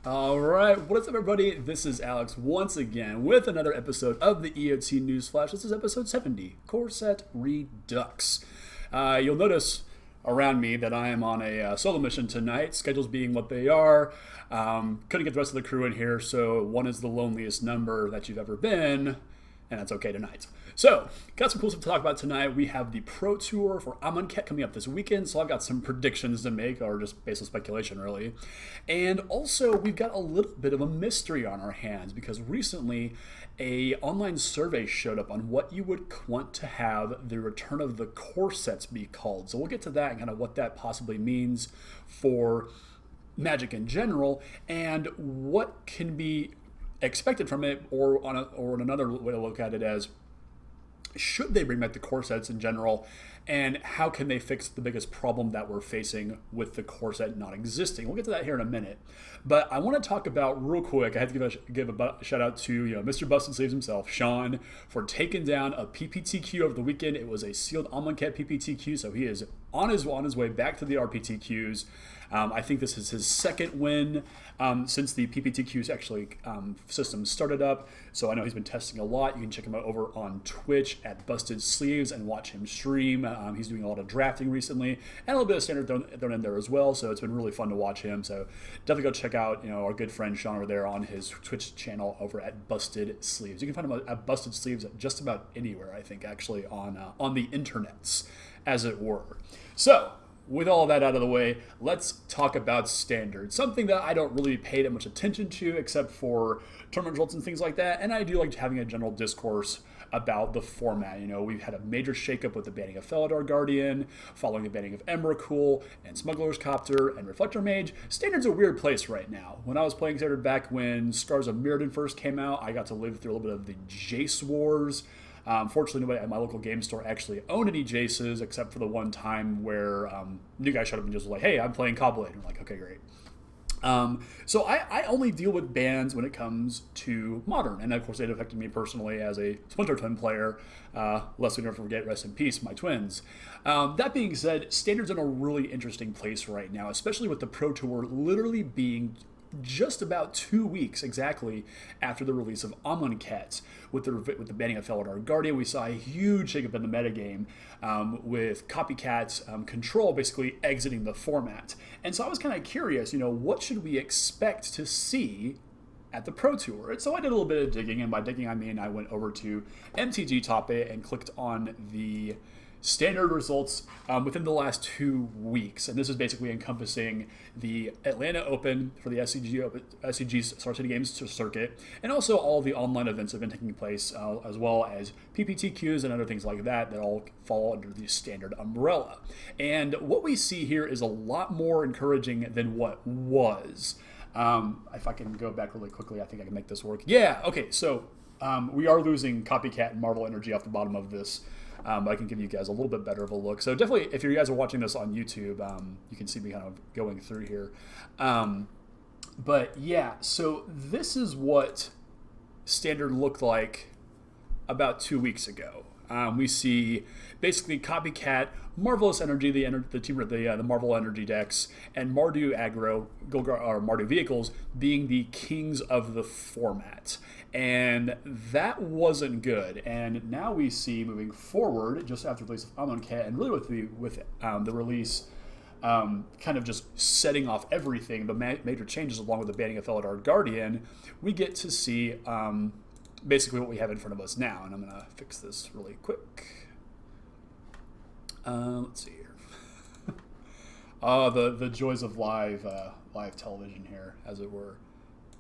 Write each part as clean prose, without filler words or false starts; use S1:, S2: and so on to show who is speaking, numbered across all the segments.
S1: All right, what is up, everybody? This is Alex once again with another episode of the EOT News Flash. This is episode 70, Core Set Redux. You'll notice around me that I am on a solo mission tonight, schedules being what they are. Couldn't get the rest of the crew in here, so one is the loneliest number that you've ever been, and that's okay tonight. So, got some cool stuff to talk about tonight. We have the Pro Tour for Amonkhet coming up this weekend, so I've got some predictions to make, or just based on speculation, really. And also, we've got a little bit of a mystery on our hands, because recently, a online survey showed up on what you would want to have the return of the core sets be called. So we'll get to that and kind of what that possibly means for Magic in general, and what can be expected from it, or on another way to look at it as, should they bring back the core sets in general, and how can they fix the biggest problem that we're facing with the core set not existing? We'll get to that here in a minute. But I want to talk about real quick, I have to give a shout out to Mr. Busted Sleeves himself, Sean, for taking down a PPTQ over the weekend. It was a sealed Amonkhet PPTQ, so he is on his way back to the RPTQs. I think this is his second win since the PPTQs actually system started up. So I know he's been testing a lot. You can check him out over on Twitch at Busted Sleeves and watch him stream. He's doing a lot of drafting recently and a little bit of standard thrown in there as well. So it's been really fun to watch him. So definitely go check out our good friend Sean over there on his Twitch channel over at Busted Sleeves. You can find him at Busted Sleeves just about anywhere, I think, actually on the internets, as it were. So, with all that out of the way, let's talk about Standard. Something that I don't really pay that much attention to except for tournament results and things like that. And I do like having a general discourse about the format. We've had a major shakeup with the banning of Felidar Guardian, following the banning of Emrakul and Smuggler's Copter and Reflector Mage. Standard's a weird place right now. When I was playing Standard back when Scars of Mirrodin first came out, I got to live through a little bit of the Jace Wars. Fortunately, nobody at my local game store actually owned any Jaces, except for the one time where new guy showed up and just was like, "Hey, I'm playing Cobblade." And I'm like, "Okay, great." So I only deal with bans when it comes to Modern, and of course it affected me personally as a Splinter Twin player, lest we never forget, rest in peace, my twins. That being said, Standard's in a really interesting place right now, especially with the Pro Tour literally being just about 2 weeks exactly after the release of Amonkhet. With the banning of Felidar Guardian, we saw a huge shakeup in the metagame with Copycat Control basically exiting the format. And so I was kind of curious, what should we expect to see at the Pro Tour? And so I did a little bit of digging, and by digging I mean I went over to MTG Top 8 and clicked on the Standard results within the last 2 weeks, and this is basically encompassing the Atlanta Open for the SCG Star City Games circuit, and also all the online events that have been taking place, as well as PPTQs and other things like that all fall under the Standard umbrella. And what we see here is a lot more encouraging than what was. If I can go back really quickly, I think I can make this work. Yeah, okay, so we are losing Copycat and Marvel Energy off the bottom of this. I can give you guys a little bit better of a look. So definitely, if you guys are watching this on YouTube, you can see me kind of going through here. But yeah, so this is what Standard looked like about 2 weeks ago. We see basically Copycat, Marvelous Energy, the team of the Marvel Energy decks, and Mardu Aggro, or Mardu Vehicles, being the kings of the format. And that wasn't good. And now we see, moving forward, just after the release of Amonkhet, and really with the release, kind of just setting off everything, the major changes along with the banning of Felidar Guardian, we get to see basically what we have in front of us now. And I'm going to fix this really quick. Let's see here. The joys of live television here, as it were.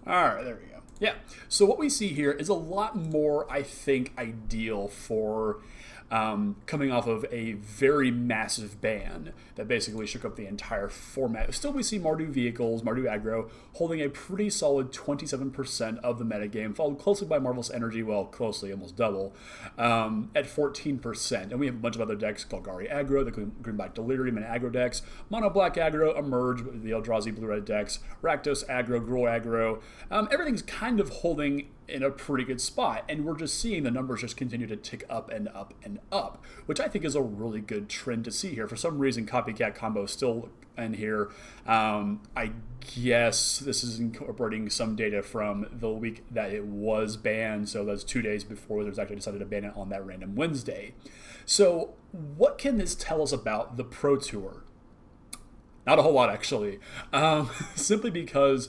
S1: All right, there we go. Yeah, so what we see here is a lot more, I think, ideal for coming off of a very massive ban that basically shook up the entire format. Still, we see Mardu Vehicles, Mardu Aggro, holding a pretty solid 27% of the metagame, followed closely by Marvelous Energy, well, closely, almost double, at 14%. And we have a bunch of other decks, Golgari Aggro, the Green-Black Delirium and Aggro decks, Mono Black Aggro, Emerge, the Eldrazi Blue-Red decks, Rakdos Aggro, Gruul Aggro. Everything's kind of holding in a pretty good spot, and we're just seeing the numbers just continue to tick up and up and and up, which I think is a really good trend to see here. For some reason, Copycat Combo is still in here. I guess this is incorporating some data from the week that it was banned, so that's 2 days before there's actually decided to ban it on that random Wednesday. So what can this tell us about the Pro Tour? Not a whole lot, actually. Simply because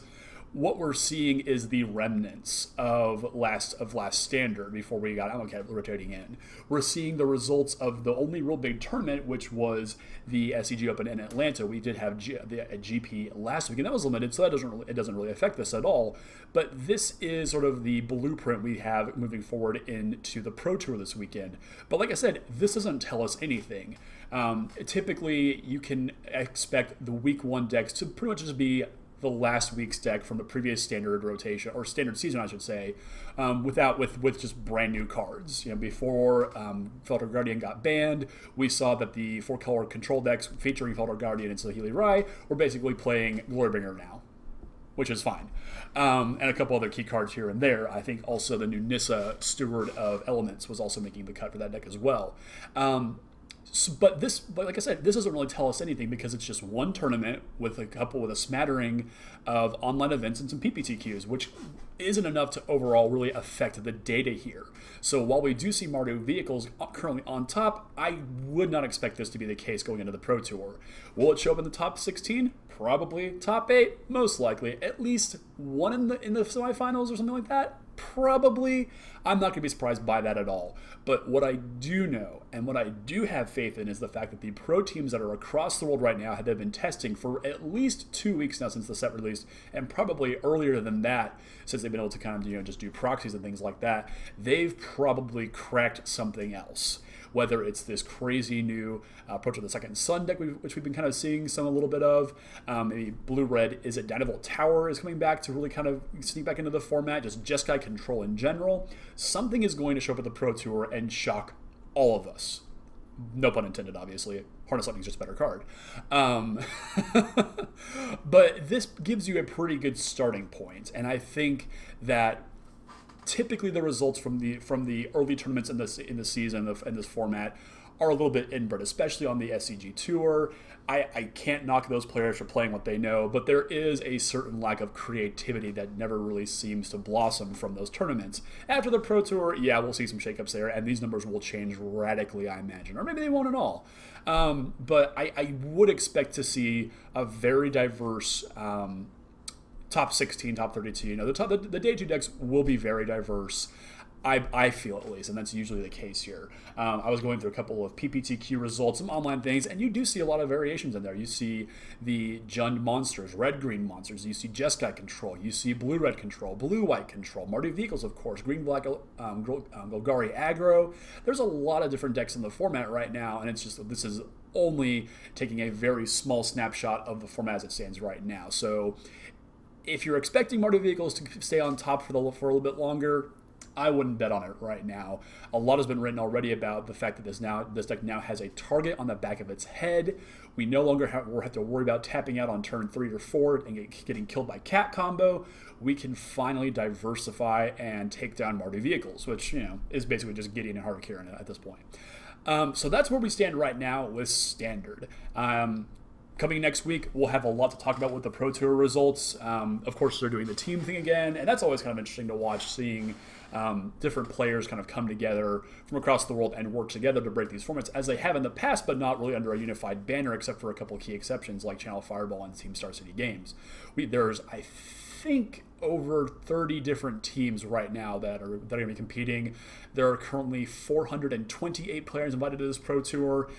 S1: what we're seeing is the remnants of last Standard before we got rotating in. We're seeing the results of the only real big tournament, which was the SCG Open in Atlanta. We did have a GP last week, and that was limited, so it doesn't really affect this at all. But this is sort of the blueprint we have moving forward into the Pro Tour this weekend. But like I said, this doesn't tell us anything. Typically, you can expect the week 1 decks to pretty much just be the last week's deck from the previous standard rotation, or standard season, I should say, with just brand new cards. Before Felder Guardian got banned, we saw that the 4-color control decks featuring Felder Guardian and Saheeli Rai were basically playing Glorybringer now, which is fine. And a couple other key cards here and there. I think also the new Nissa Steward of Elements was also making the cut for that deck as well. But like I said, this doesn't really tell us anything because it's just one tournament with a smattering of online events and some PPTQs, which isn't enough to overall really affect the data here. So while we do see Mardu vehicles currently on top, I would not expect this to be the case going into the Pro Tour. Will it show up in the top 16? Probably. Top 8? Most likely. At least one in the semifinals or something like that? Probably. I'm not going to be surprised by that at all. But what I do know, and what I do have faith in, is the fact that the pro teams that are across the world right now have been testing for at least 2 weeks now since the set released, and probably earlier than that, since they've been able to kind of just do proxies and things like that. They've probably cracked something else. Whether it's this crazy new approach of the Second Sun deck, which we've been kind of seeing a little bit of. Maybe Blue-Red, is it Dynavolt Tower is coming back to really kind of sneak back into the format, just Jeskai control in general. Something is going to show up at the Pro Tour and shock all of us. No pun intended, obviously. Harness Lightning is just a better card. But this gives you a pretty good starting point, and I think that typically the results from the early tournaments in the season in this format are a little bit inbred, especially on the SCG Tour. I can't knock those players for playing what they know, but there is a certain lack of creativity that never really seems to blossom from those tournaments. After the Pro Tour, yeah, we'll see some shakeups there, and these numbers will change radically, I imagine. Or maybe they won't at all. But I would expect to see a very diverse top 16, top 32. The day 2 decks will be very diverse. I feel at least, and that's usually the case here. I was going through a couple of PPTQ results, some online things, and you do see a lot of variations in there. You see the Jund monsters, red-green monsters. You see Jeskai control. You see blue-red control, blue-white control, Mardu vehicles, of course, green-black Golgari aggro. There's a lot of different decks in the format right now, and it's just this is only taking a very small snapshot of the format as it stands right now. So if you're expecting Mardu vehicles to stay on top for a little bit longer, I wouldn't bet on it right now. A lot has been written already about the fact that this deck now has a target on the back of its head. We no longer have to worry about tapping out on turn 3 or 4 and getting killed by cat combo. We can finally diversify and take down Mardu vehicles, which is basically just Gideon and Harakiri at this point. So that's where we stand right now with Standard. Coming next week, we'll have a lot to talk about with the Pro Tour results. Of course, they're doing the team thing again, and that's always kind of interesting to watch, seeing different players kind of come together from across the world and work together to break these formats, as they have in the past, but not really under a unified banner, except for a couple of key exceptions like Channel Fireball and Team Star City Games. There's, I think, over 30 different teams right now that are going to be competing. There are currently 428 players invited to this Pro Tour.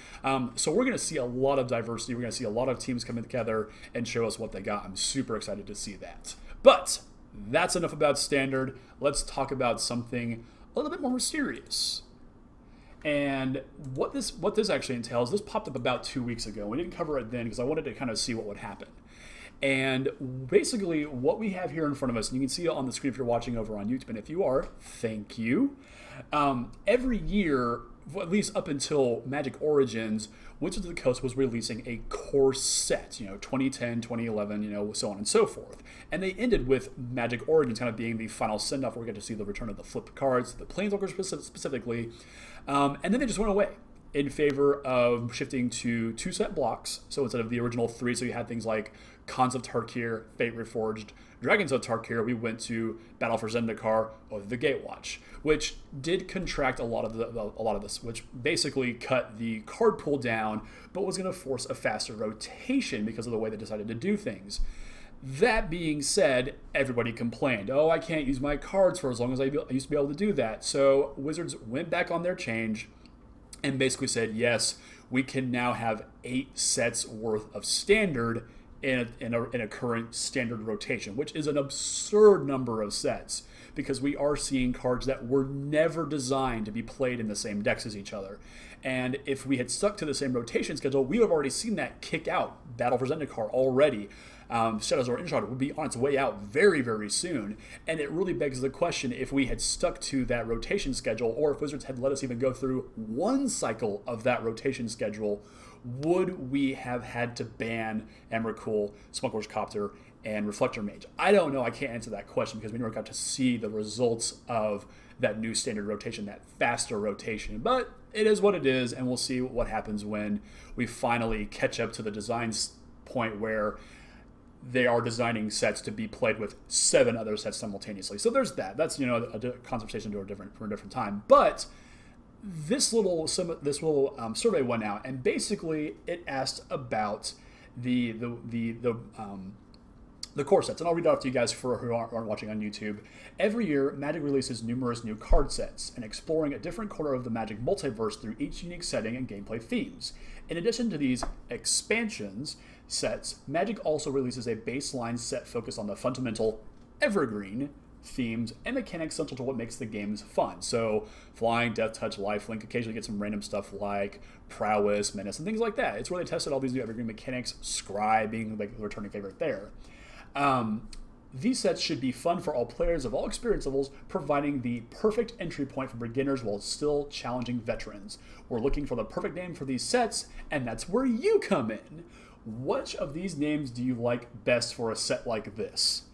S1: So we're going to see a lot of diversity. We're going to see a lot of teams coming together and show us what they got. I'm super excited to see that. But that's enough about Standard. Let's talk about something a little bit more mysterious. And what this actually entails, this popped up about 2 weeks ago. We didn't cover it then because I wanted to kind of see what would happen. And basically what we have here in front of us, and you can see it on the screen if you're watching over on YouTube, and if you are, thank you. Every year at least up until Magic Origins, Wizards of the Coast was releasing a core set, 2010, 2011, so on and so forth. And they ended with Magic Origins kind of being the final send-off where we get to see the return of the flipped cards, the Planeswalkers specifically. And then they just went away in favor of shifting to 2-set blocks. So instead of the original 3, so you had things like Khans of Tarkir, Fate Reforged, Dragons of Tarkir, we went to Battle for Zendikar, or the Gatewatch, which did contract a lot of this, which basically cut the card pool down, but was going to force a faster rotation because of the way they decided to do things. That being said, everybody complained, oh, I can't use my cards for as long as I used to be able to do that. So Wizards went back on their change and basically said, yes, we can now have 8 sets worth of standard in a current standard rotation, which is an absurd number of sets because we are seeing cards that were never designed to be played in the same decks as each other. And if we had stuck to the same rotation schedule, we would have already seen that kick out. Battle for Zendikar already. Shadows of Innistrad would be on its way out very, very soon. And it really begs the question if we had stuck to that rotation schedule, or if Wizards had let us even go through one cycle of that rotation schedule, would we have had to ban Emrakul, Smuggler's Copter, and Reflector Mage? I don't know. I can't answer that question because we never got to see the results of that new standard rotation, that faster rotation. But it is what it is, and we'll see what happens when we finally catch up to the design point where they are designing sets to be played with 7 other sets simultaneously. So there's that. That's a conversation for a different time. But this little survey went out, and basically it asked about the core sets. And I'll read it off to you guys for who aren't watching on YouTube. Every year, Magic releases numerous new card sets, and exploring a different corner of the Magic multiverse through each unique setting and gameplay themes. In addition to these expansions sets, Magic also releases a baseline set focused on the fundamental evergreen themes and mechanics central to what makes the games fun. So flying, death touch, lifelink, occasionally get some random stuff like prowess, menace, and things like that. It's where they tested all these new evergreen mechanics, Scry being like the returning favorite there. These sets should be fun for all players of all experience levels, providing the perfect entry point for beginners while still challenging veterans. We're looking for the perfect name for these sets, and that's where you come in. Which of these names do you like best for a set like this?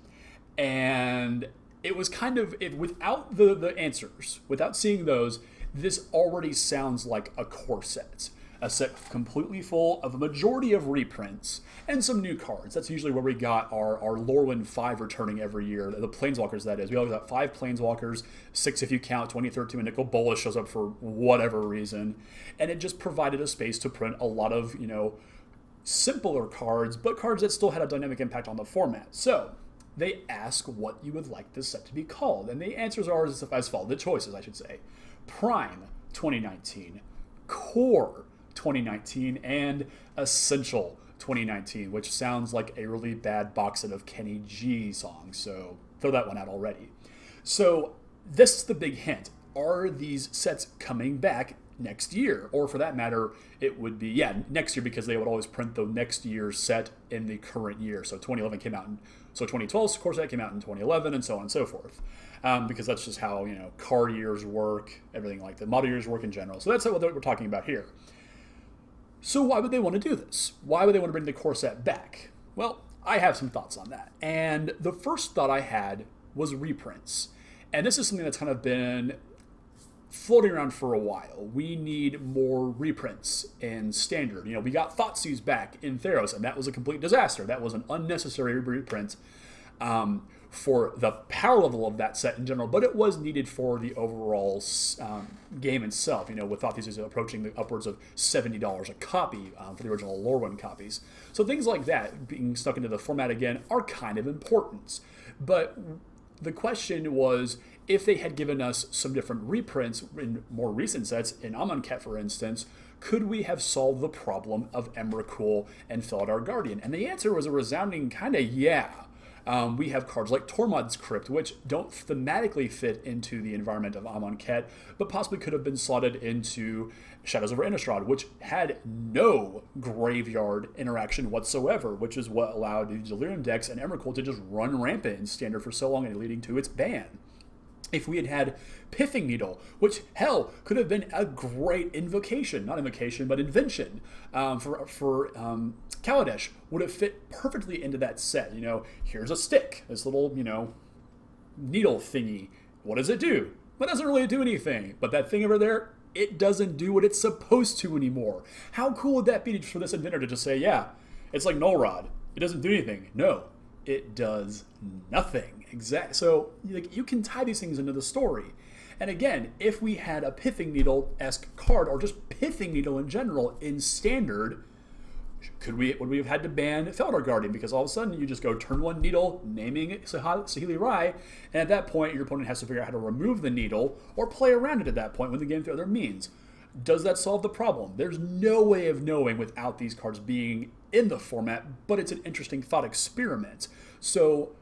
S1: And it was kind of, without the answers, without seeing those, this already sounds like a core set. A set completely full of a majority of reprints and some new cards. That's usually where we got our Lorwyn 5 returning every year. The Planeswalkers, that is. We always got 5 Planeswalkers, 6 if you count 2013 when Nicol Bolas shows up for whatever reason. And it just provided a space to print a lot of, simpler cards, but cards that still had a dynamic impact on the format. So they ask what you would like this set to be called. And the answers are as follows. The choices, I should say. Prime 2019, Core 2019, and Essential 2019, which sounds like a really bad box set of Kenny G songs, so throw that one out already. So this is the big hint. Are these sets coming back next year? Or for that matter, it would be, next year, because they would always print the next year's set in the current year. So 2011 came out so 2012's core set came out in 2011, and so on and so forth. Because that's just how, card years work, everything like that, model years work in general. So that's what we're talking about here. So why would they want to do this? Why would they want to bring the core set back? Well, I have some thoughts on that. And the first thought I had was reprints. And this is something that's kind of been floating around for a while. We need more reprints in Standard. We got Thoughtseize back in Theros, and that was a complete disaster. That was an unnecessary reprint for the power level of that set in general, but it was needed for the overall game itself. With Thoughtseizes approaching the upwards of $70 a copy for the original Lorwyn copies. So things like that being stuck into the format again are kind of important. But the question was, if they had given us some different reprints in more recent sets, in Amonkhet for instance, could we have solved the problem of Emrakul and Felidar Guardian? And the answer was a resounding kind of yeah. We have cards like Tormod's Crypt, which don't thematically fit into the environment of Amonkhet, but possibly could have been slotted into Shadows over Innistrad, which had no graveyard interaction whatsoever, which is what allowed the Delirium decks and Emrakul to just run rampant in Standard for so long and leading to its ban. if we had had Pithing Needle, which, hell, could have been a great invocation, not invocation, but invention for Kaladesh, would have fit perfectly into that set. Here's a stick, this little, needle thingy. What does it do? Well, it doesn't really do anything, but that thing over there, it doesn't do what it's supposed to anymore. How cool would that be for this inventor to just say, yeah, it's like Null Rod. It doesn't do anything. No, it does nothing. Exactly. So you can tie these things into the story. And again, if we had a Pithing Needle-esque card, or just Pithing Needle in general in Standard, would we have had to ban Feldar Guardian? Because all of a sudden you just go turn 1 needle, naming it Saheeli Rai, and at that point your opponent has to figure out how to remove the needle or play around it at that point when the game through other means. Does that solve the problem? There's no way of knowing without these cards being in the format, but it's an interesting thought experiment. So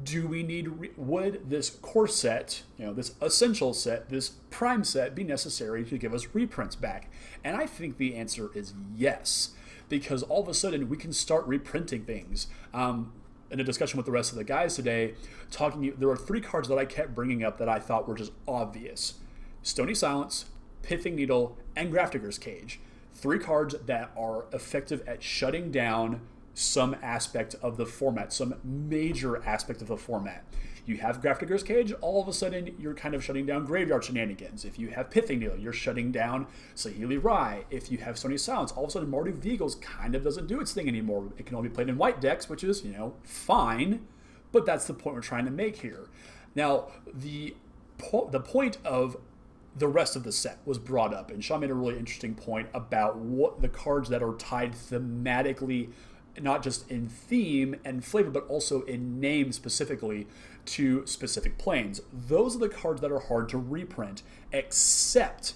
S1: do we need, would this core set, this essential set, this prime set be necessary to give us reprints back? And I think the answer is yes, because all of a sudden we can start reprinting things. In a discussion with the rest of the guys today, there were 3 cards that I kept bringing up that I thought were just obvious. Stony Silence, Pithing Needle, and Grafdigger's Cage. 3 cards that are effective at shutting down some aspect of the format, some major aspect of the format. You have Grafdigger's Cage, all of a sudden you're kind of shutting down graveyard shenanigans. If you have Pithing Needle, you're shutting down Saheeli Rai. If you have Stony Silence, all of a sudden Mardu Vigils kind of doesn't do its thing anymore. It can only be played in white decks, which is, fine, but that's the point we're trying to make here. Now, the point of the rest of the set was brought up, and Sean made a really interesting point about what the cards that are tied thematically, not just in theme and flavor, but also in name specifically to specific planes. Those are the cards that are hard to reprint, except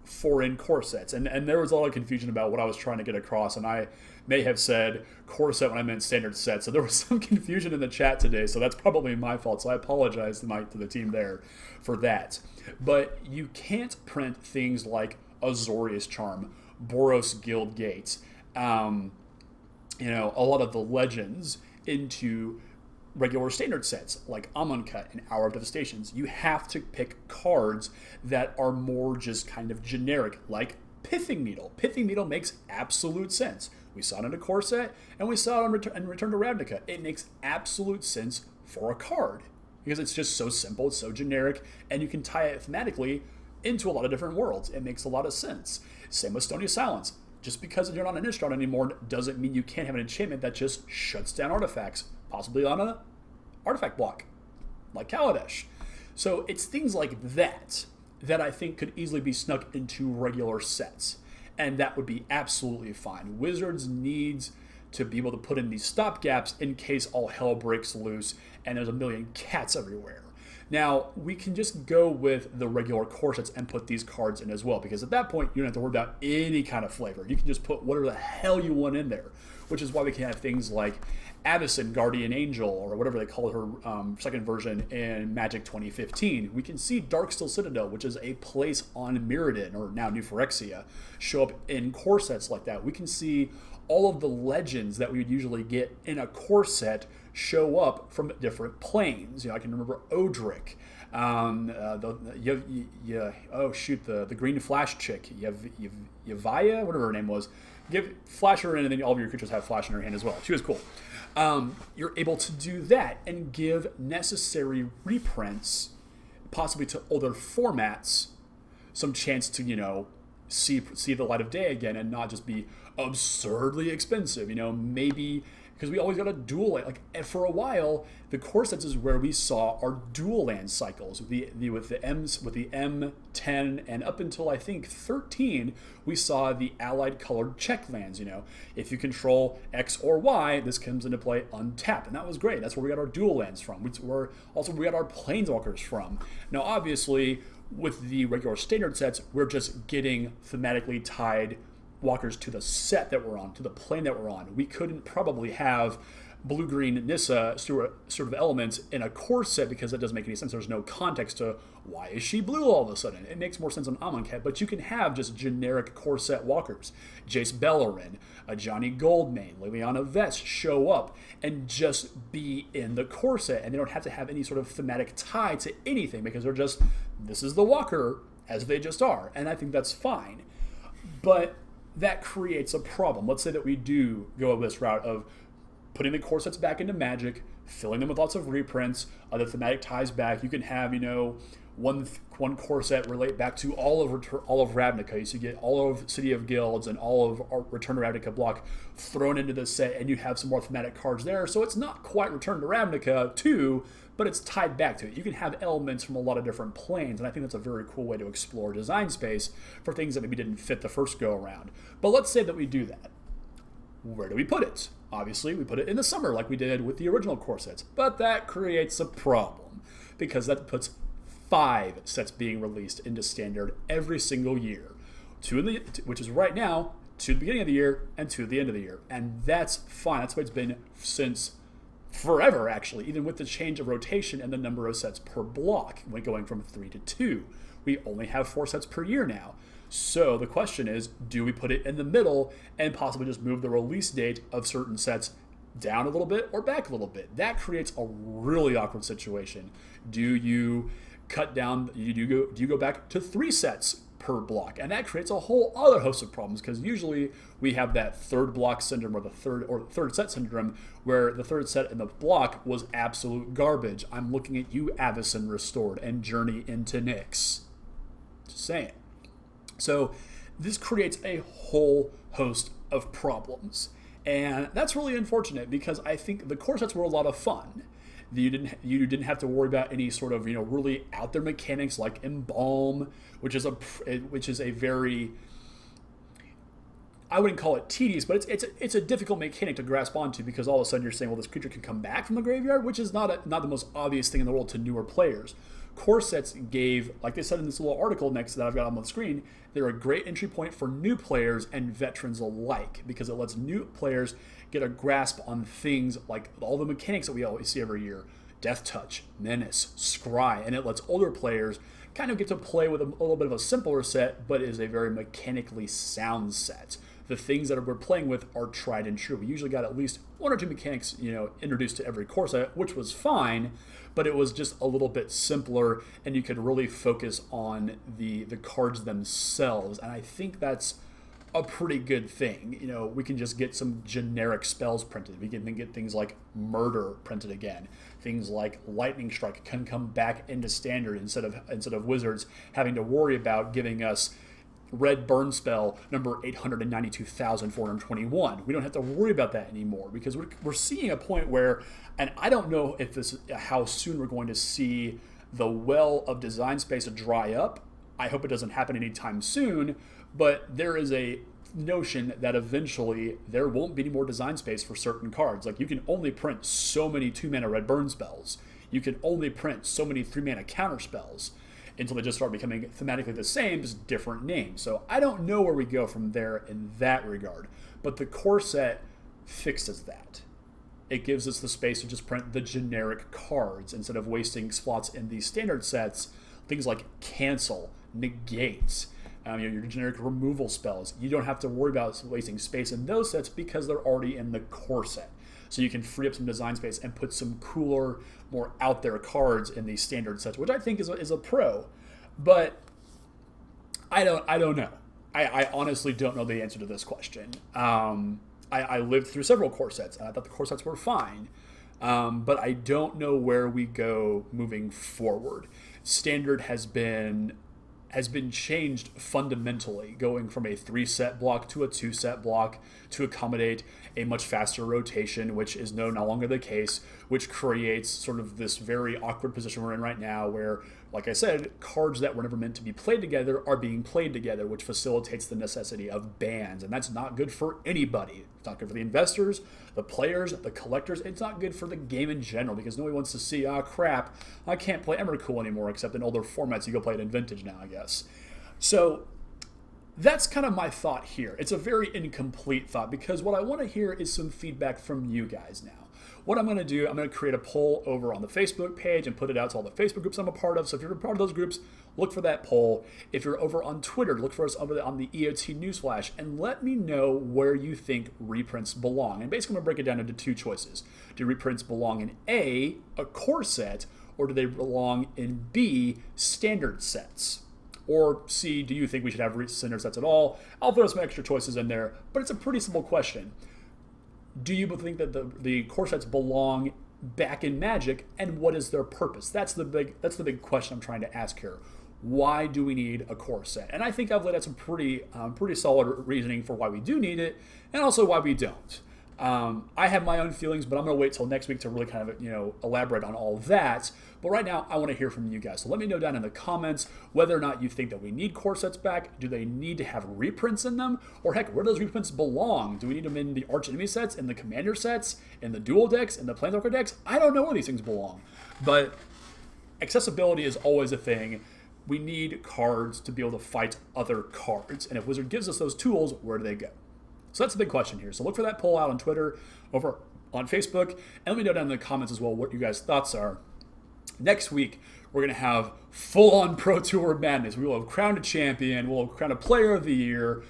S1: for in core sets. And there was a lot of confusion about what I was trying to get across, and I may have said core set when I meant standard set. So there was some confusion in the chat today, so that's probably my fault. So I apologize to the team there for that. But you can't print things like Azorius Charm, Boros Guild Gates, a lot of the legends into regular standard sets like Amonkhet and Hour of Devastations. You have to pick cards that are more just kind of generic, like Pithing Needle. Pithing Needle makes absolute sense. We saw it in a core set, and we saw it in Return to Ravnica. It makes absolute sense for a card because it's just so simple, it's so generic, and you can tie it thematically into a lot of different worlds. It makes a lot of sense. Same with Stony Silence. Just because you're not an Innistrad anymore doesn't mean you can't have an enchantment that just shuts down artifacts, possibly on an artifact block, like Kaladesh. So it's things like that I think could easily be snuck into regular sets, and that would be absolutely fine. Wizards needs to be able to put in these stopgaps in case all hell breaks loose and there's a million cats everywhere. Now, we can just go with the regular core sets and put these cards in as well, because at that point, you don't have to worry about any kind of flavor. You can just put whatever the hell you want in there, which is why we can have things like Avacyn Guardian Angel, or whatever they call her second version in Magic 2015. We can see Darksteel Citadel, which is a place on Mirrodin, or now New Phyrexia, show up in core sets like that. We can see all of the legends that we would usually get in a core set show up from different planes. I can remember Odric, the green flash chick, Yavaya, whatever her name was. Give flash her in, and then all of your creatures have flash in her hand as well. She was cool. You're able to do that and give necessary reprints, possibly to older formats, some chance to see the light of day again and not just be absurdly expensive. Maybe because we always got a dual land. For a while, the core sets is where we saw our dual land cycles with the M10 and up until I think 13, we saw the allied colored check lands. If you control X or Y, this comes into play untapped, and that was great. That's where we got our dual lands from. We got our planeswalkers from. Now, obviously, with the regular standard sets, we're just getting thematically tied walkers to the set that we're on, to the plane that we're on. We couldn't probably have blue-green Nissa sort of elements in a core set because that doesn't make any sense. There's no context to why is she blue all of a sudden. It makes more sense on Amonkhet, but you can have just generic core set walkers. Jace Bellerin, a Johnny Goldmane, Liliana Vest show up and just be in the core set, and they don't have to have any sort of thematic tie to anything because they're just, this is the walker as they just are, and I think that's fine. But that creates a problem. Let's say that we do go this route of putting the core sets back into Magic, filling them with lots of reprints, other thematic ties back. You can have, one core set relate back to all of Ravnica. So you get all of City of Guilds and all of Return to Ravnica block thrown into the set, and you have some more thematic cards there. So it's not quite Return to Ravnica 2, but it's tied back to it. You can have elements from a lot of different planes, and I think that's a very cool way to explore design space for things that maybe didn't fit the first go around. But let's say that we do that. Where do we put it? Obviously, we put it in the summer like we did with the original core sets, but that creates a problem because that puts 5 sets being released into Standard every single year, which is right now, 2 at the beginning of the year and 2 at the end of the year, and that's fine. That's what it's been since forever, actually, even with the change of rotation and the number of sets per block, when going from 3 to 2. We only have 4 sets per year now. So the question is, do we put it in the middle and possibly just move the release date of certain sets down a little bit or back a little bit? That creates a really awkward situation. Do you cut down, do you go back to 3 sets per block? And that creates a whole other host of problems because usually we have that third block syndrome or the third set syndrome where the third set in the block was absolute garbage. I'm looking at you, Avacyn Restored and Journey into Nyx. Just saying. So this creates a whole host of problems. And that's really unfortunate because I think the core sets were a lot of fun. You didn't have to worry about any sort of really out there mechanics like Embalm, which is a very, I wouldn't call it tedious, but it's a difficult mechanic to grasp onto because all of a sudden you're saying, well, this creature can come back from the graveyard, which is not the most obvious thing in the world to newer players. Core sets gave, like they said in this little article next that I've got on the screen, they're a great entry point for new players and veterans alike because it lets new players get a grasp on things like all the mechanics that we always see every year. Death Touch, Menace, Scry, and it lets older players kind of get to play with a little bit of a simpler set, but is a very mechanically sound set. The things that we're playing with are tried and true. We usually got at least 1 or 2 mechanics, introduced to every core set, which was fine, but it was just a little bit simpler, and you could really focus on the cards themselves. And I think that's a pretty good thing. We can just get some generic spells printed. We can then get things like Murder printed again. Things like Lightning Strike can come back into Standard instead of Wizards having to worry about giving us Red Burn spell number 892,421. We don't have to worry about that anymore because we're seeing a point where, and I don't know if this how soon we're going to see the well of design space dry up. I hope it doesn't happen anytime soon, but there is a notion that eventually there won't be any more design space for certain cards. Like you can only print so many 2-mana Red Burn spells. You can only print so many 3-mana counter spells until they just start becoming thematically the same, just different names. So I don't know where we go from there in that regard, but the core set fixes that. It gives us the space to just print the generic cards instead of wasting slots in these standard sets, things like Cancel, Negate, your generic removal spells. You don't have to worry about wasting space in those sets because they're already in the core set. So you can free up some design space and put some cooler, more out there cards in these standard sets, which I think is a pro. But I don't know. I honestly don't know the answer to this question. I lived through several core sets, and I thought the core sets were fine. But I don't know where we go moving forward. Standard has been changed fundamentally, going from a 3-set block to a 2-set block to accommodate a much faster rotation, which is no longer the case, which creates sort of this very awkward position we're in right now where, like I said, cards that were never meant to be played together are being played together, which facilitates the necessity of bans, and that's not good for anybody. It's not good for the investors, the players, the collectors. It's not good for the game in general because nobody wants to see, crap, I can't play Emrakul anymore except in older formats. You go play it in Vintage now, I guess. So that's kind of my thought here. It's a very incomplete thought because what I want to hear is some feedback from you guys now. what I'm going to do, I'm going to create a poll over on the Facebook page and put it out to all the Facebook groups I'm a part of. So if you're a part of those groups, look for that poll. If you're over on Twitter, look for us over on the EOT Newsflash and let me know where you think reprints belong. And basically, I'm going to break it down into two choices. Do reprints belong in A, a core set, or do they belong in B, standard sets? Or C, do you think we should have standard sets at all? I'll throw some extra choices in there, but it's a pretty simple question. Do you think that the core sets belong back in Magic, and what is their purpose? That's the big question I'm trying to ask here. Why do we need a core set? And I think I've laid out some pretty solid reasoning for why we do need it, and also why we don't. I have my own feelings, but I'm going to wait till next week to really kind of, elaborate on all that. But right now, I want to hear from you guys. So let me know down in the comments whether or not you think that we need core sets back. Do they need to have reprints in them? Or heck, where do those reprints belong? Do we need them in the arch enemy sets, in the commander sets, in the dual decks, in the planeswalker decks? I don't know where these things belong. But accessibility is always a thing. We need cards to be able to fight other cards. And if Wizard gives us those tools, where do they go? So that's the big question here. So look for that poll out on Twitter, over on Facebook, and let me know down in the comments as well what you guys' thoughts are. Next week, we're going to have full-on Pro Tour madness. We will have crowned a champion, we'll have crowned a player of the year,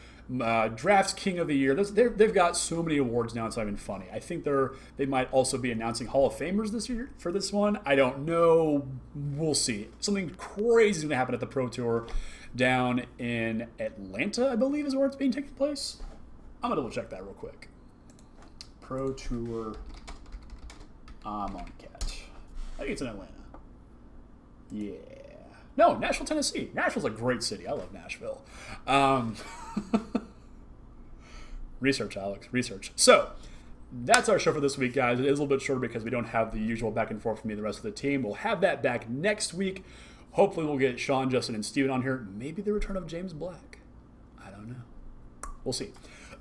S1: drafts king of the year. They've got so many awards now, it's not even funny. I think they might also be announcing Hall of Famers this year for this one. I don't know. We'll see. Something crazy is going to happen at the Pro Tour down in Atlanta, I believe is where it's being taking place. I'm going to double check that real quick. Pro Tour on catch. I think it's in Atlanta. Yeah. No, Nashville, Tennessee. Nashville's a great city. I love Nashville. Research, Alex. Research. So, that's our show for this week, guys. It is a little bit shorter because we don't have the usual back and forth from me and the rest of the team. We'll have that back next week. Hopefully we'll get Sean, Justin, and Steven on here. Maybe the return of James Black. I don't know. We'll see.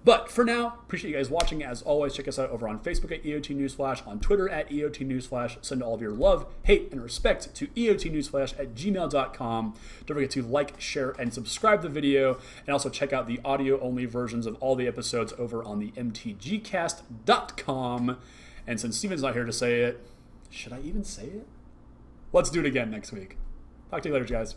S1: But for now, appreciate you guys watching. As always, check us out over on Facebook at EOT Newsflash, on Twitter at EOT Newsflash. Send all of your love, hate, and respect to EOTNewsflash@gmail.com. Don't forget to like, share, and subscribe to the video. And also check out the audio-only versions of all the episodes over on the mtgcast.com. And since Steven's not here to say it, should I even say it? Let's do it again next week. Talk to you later, guys.